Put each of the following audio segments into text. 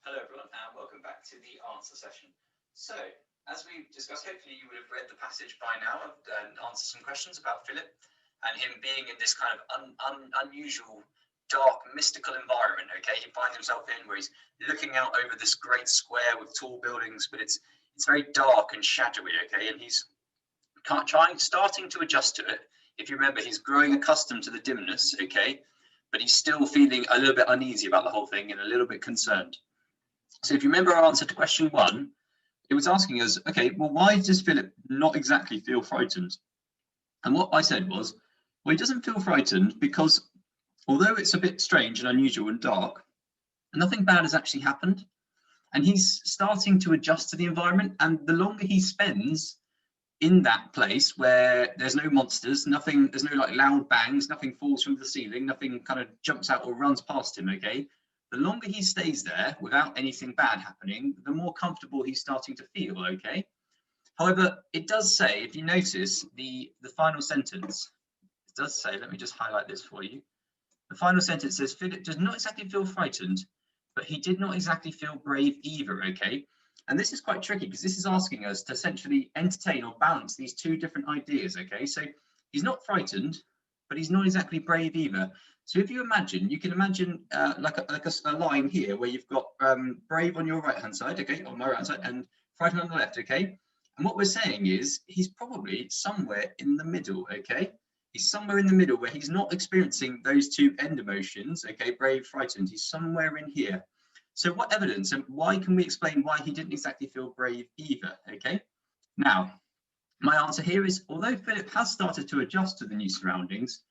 Hello everyone and welcome back to the answer session. So, as we discussed, hopefully you would have read the passage by now and answered some questions about Philip and him being in this kind of unusual, dark, mystical environment, okay? He finds himself in where he's looking out over this great square with tall buildings, but it's very dark and shadowy, okay? And he's starting to adjust to it. If you remember, he's growing accustomed to the dimness, okay? But he's still feeling a little bit uneasy about the whole thing and a little bit concerned. So if you remember our answer to question 1, it was asking us, okay, well, why does Philip not exactly feel frightened? And what I said was, well, he doesn't feel frightened because although it's a bit strange and unusual and dark, nothing bad has actually happened. And he's starting to adjust to the environment. And the longer he spends in that place where there's no monsters, there's no like loud bangs, nothing falls from the ceiling, nothing kind of jumps out or runs past him, okay? The longer he stays there without anything bad happening, the more comfortable he's starting to feel, okay? However, it does say, if you notice, the final sentence, it does say, let me just highlight this for you. The final sentence says, Philip does not exactly feel frightened, but he did not exactly feel brave either, okay? And this is quite tricky because this is asking us to essentially entertain or balance these two different ideas, okay? So he's not frightened, but he's not exactly brave either. So if you imagine, you can imagine like a line here where you've got brave on your right-hand side, okay, on my right-hand side, and frightened on the left, okay? And what we're saying is he's probably somewhere in the middle, okay? He's somewhere in the middle where he's not experiencing those two end emotions, okay, brave, frightened. He's somewhere in here. So what evidence and why can we explain why he didn't exactly feel brave either, okay? Now, my answer here is, although Philip has started to adjust to the new surroundings,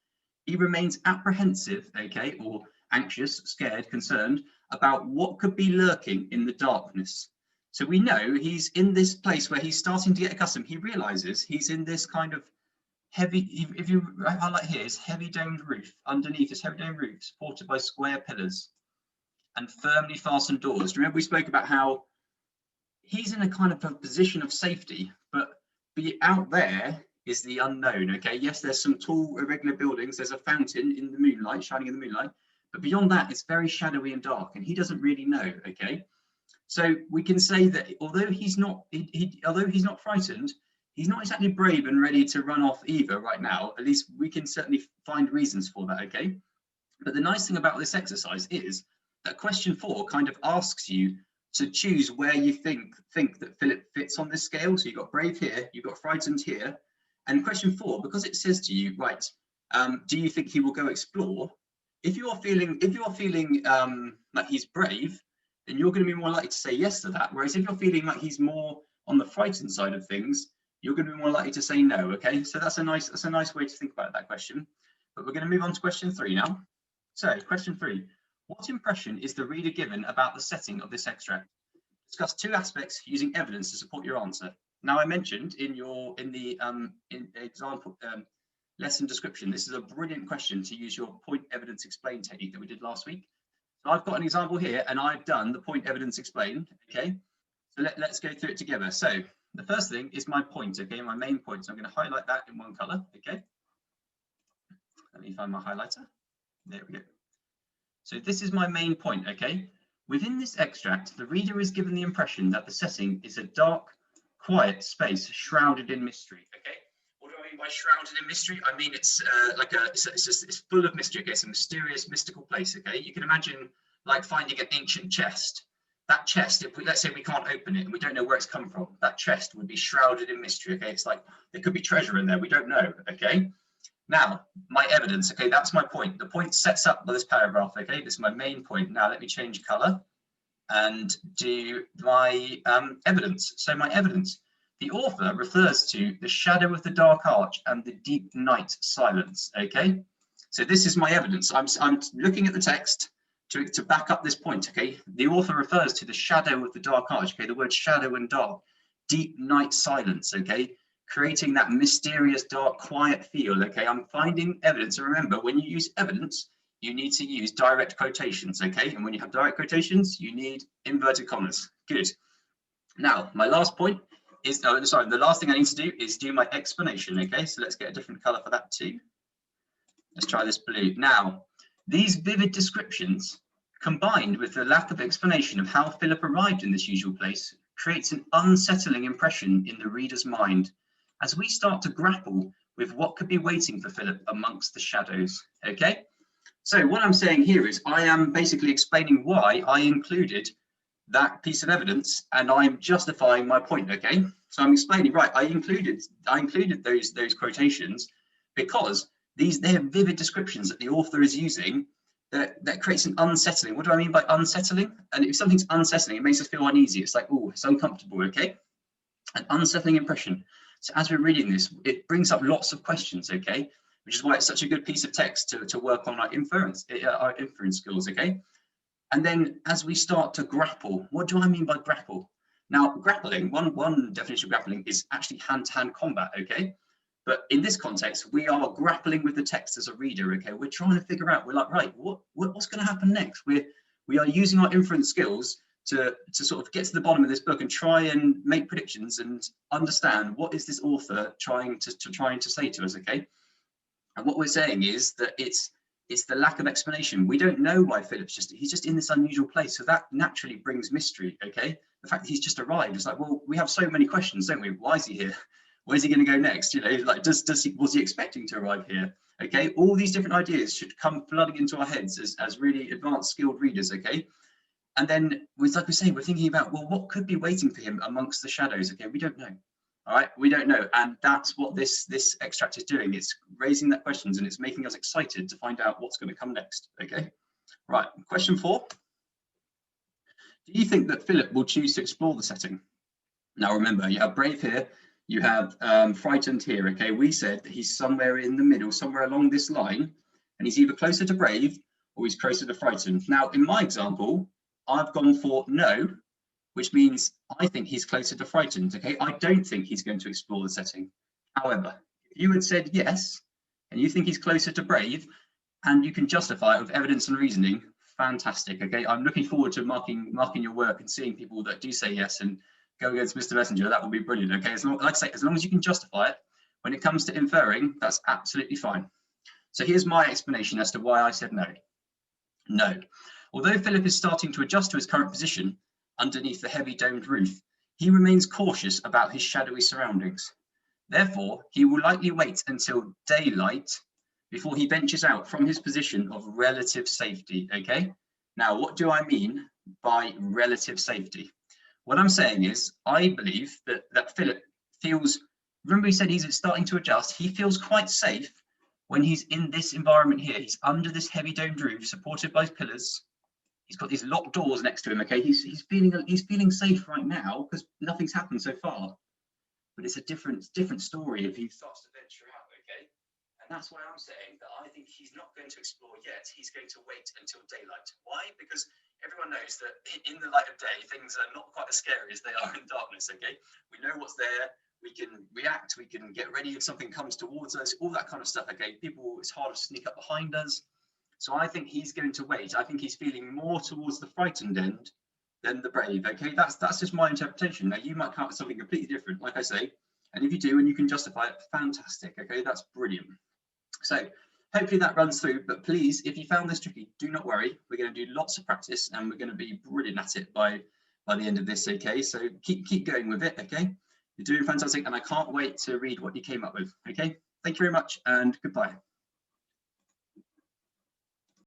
he remains apprehensive, okay, or anxious, scared, concerned about what could be lurking in the darkness. So we know he's in this place where he's starting to get accustomed. He realizes he's in this kind of heavy, if you highlight here, is heavy domed roof. Underneath this heavy domed roof, supported by square pillars and firmly fastened doors. Remember we spoke about how he's in a kind of a position of safety, but out there is the unknown, okay? Yes, there's some tall, irregular buildings. There's a fountain in the moonlight, shining in the moonlight. But beyond that, it's very shadowy and dark, and he doesn't really know, okay? So we can say that although he's not frightened, he's not exactly brave and ready to run off either right now. At least we can certainly find reasons for that, okay? But the nice thing about this exercise is that question 4 kind of asks you to choose where you think that Philip fits on this scale. So you've got brave here, you've got frightened here. And question 4, because it says to you, right, do you think he will go explore? If you are feeling like he's brave, then you're going to be more likely to say yes to that. Whereas if you're feeling like he's more on the frightened side of things, you're going to be more likely to say no. Okay, so that's a nice way to think about that question. But we're going to move on to question 3 now. So question 3, what impression is the reader given about the setting of this extract? Discuss 2 aspects using evidence to support your answer. Now, I mentioned in the example lesson description, this is a brilliant question to use your point evidence explain technique that we did last week. So I've got an example here, and I've done the point evidence explain. Okay, so let's go through it together. So the first thing is my point. Okay, my main point. So I'm going to highlight that in one color. Okay, let me find my highlighter. There we go. So this is my main point. Okay, within this extract, the reader is given the impression that the setting is a dark, quiet space shrouded in mystery. Okay, what do I mean by shrouded in mystery? I mean it's it's full of mystery. Okay, it's a mysterious, mystical place. Okay, you can imagine like finding an ancient chest. That chest, let's say we can't open it and we don't know where it's come from, that chest would be shrouded in mystery. Okay, it's like there could be treasure in there. We don't know. Okay, now my evidence. Okay, that's my point. The point sets up by this paragraph. Okay, this is my main point. Now let me change color and do my evidence. So my evidence, the author refers to the shadow of the dark arch and the deep night silence. Okay, so this is my evidence. I'm looking at the text to back up this point. Okay, the author refers to the shadow of the dark arch. Okay, the word shadow and dark, deep night silence. Okay, creating that mysterious, dark, quiet feel. Okay, I'm finding evidence. And remember, when you use evidence, you need to use direct quotations, okay? And when you have direct quotations, you need inverted commas. Good. Now, my last point is, the last thing I need to do is do my explanation, okay? So let's get a different color for that too. Let's try this blue. Now, these vivid descriptions combined with the lack of explanation of how Philip arrived in this usual place, creates an unsettling impression in the reader's mind as we start to grapple with what could be waiting for Philip amongst the shadows. Okay, so what I'm saying here is I am basically explaining why I included that piece of evidence, and I'm justifying my point. Okay, so I'm explaining, right, I included those quotations because they're vivid descriptions that the author is using that creates an unsettling. What do I mean by unsettling? And if something's unsettling, it makes us feel uneasy. It's like, oh, it's uncomfortable. Okay, an unsettling impression. So as we're reading this, it brings up lots of questions. Okay, which is why it's such a good piece of text to work on our inference skills. Okay, and then as we start to grapple, what do I mean by grapple? Now, grappling, one definition of grappling is actually hand-to-hand combat. Okay, but in this context, we are grappling with the text as a reader. Okay, we're trying to figure out. We're like, right, what's going to happen next? We are using our inference skills to sort of get to the bottom of this book and try and make predictions and understand what is this author trying to say to us. Okay, and what we're saying is that it's the lack of explanation. We don't know why Philip's he's just in this unusual place, so that naturally brings mystery. Okay, the fact that he's just arrived, it's like, well, we have so many questions, don't we? Why is he here? Where's he going to go next? You know, like, was he expecting to arrive here? Okay, all these different ideas should come flooding into our heads as really advanced, skilled readers. Okay, and then like we say, we're thinking about, well, what could be waiting for him amongst the shadows? Okay, we don't know. All right, we don't know, and that's what this extract is doing. It's raising that questions, and it's making us excited to find out what's going to come next. Okay, right. Question 4. Do you think that Philip will choose to explore the setting? Now, remember, you have brave here, you have frightened here. Okay, we said that he's somewhere in the middle, somewhere along this line, and he's either closer to brave or he's closer to frightened. Now, in my example, I've gone for no, which means I think he's closer to frightened. Okay, I don't think he's going to explore the setting. However, if you had said yes, and you think he's closer to brave, and you can justify it with evidence and reasoning, fantastic. Okay, I'm looking forward to marking your work and seeing people that do say yes and go against Mr. Messenger. That will be brilliant. Okay, like I say, as long as you can justify it, when it comes to inferring, that's absolutely fine. So here's my explanation as to why I said no. No, although Philip is starting to adjust to his current position underneath the heavy domed roof, he remains cautious about his shadowy surroundings. Therefore, he will likely wait until daylight before he ventures out from his position of relative safety. Okay, now what do I mean by relative safety? What I'm saying is, I believe that Philip feels, remember he said he's starting to adjust, he feels quite safe when he's in this environment here. He's under this heavy domed roof, supported by pillars. He's got these locked doors next to him. Okay, he's feeling safe right now because nothing's happened so far. But it's a different story if he starts to venture out. Okay, and that's why I'm saying that I think he's not going to explore yet. He's going to wait until daylight. Why? Because everyone knows that in the light of day, things are not quite as scary as they are in darkness. Okay, we know what's there. We can react. We can get ready if something comes towards us. All that kind of stuff. Okay, it's hard to sneak up behind us. So I think he's going to wait. I think he's feeling more towards the frightened end than the brave. Okay, that's just my interpretation. Now you might come up with something completely different, like I say, and if you do and you can justify it, fantastic. Okay, that's brilliant. So hopefully that runs through. But please, if you found this tricky, do not worry. We're going to do lots of practice, and we're going to be brilliant at it by the end of this. Okay, so keep going with it. Okay, you're doing fantastic, and I can't wait to read what you came up with. Okay, thank you very much, and goodbye.